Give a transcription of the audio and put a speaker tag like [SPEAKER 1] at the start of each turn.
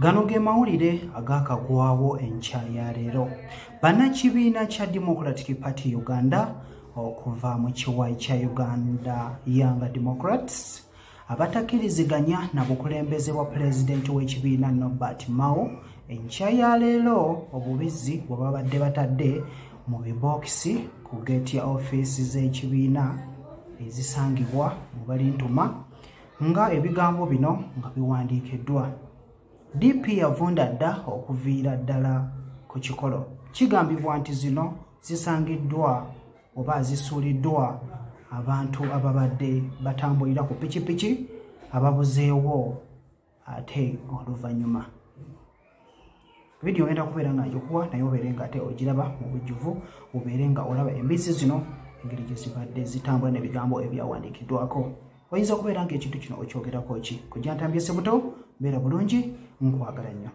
[SPEAKER 1] Gano ge mawulire agakagwawo enkya ya leero. Bannakibiina kya Democratic Party Uganda okuva mu kiwayi kya Uganda Young Democrats abatakkiriziganya na bukulembeze bwa pulezidenti w'ekibiina Norbert Mao enkya ya leero obubizi bwe babadde batadde mu bibokisi ku geeti ya ofiisi z'ekibiina ezisangibwa mu Balintuma nga ebigambo bino nga biwandiikiddwa. DP yavunda dda okuviira ddala ku kikolo. Kigambibwa nti zino zisangiddwa oba zisuuliddwa abantu ababadde batambulira ku pikipiki ababuzeewo ate oluvannyuma. Video ngenda kubeera nga njikuwa naye obeere nga ate ogiraba mu bujjuvu obeere nga olaba embisi zino engeri gye zibadde zitambula n'ebigambo ebyawandiikiddwako. Oyinza okubeera ng'ekintu kino okyogerako ki? Kujja ntambye Ssebuto, mbeera bulungi, nkwagala nnyo.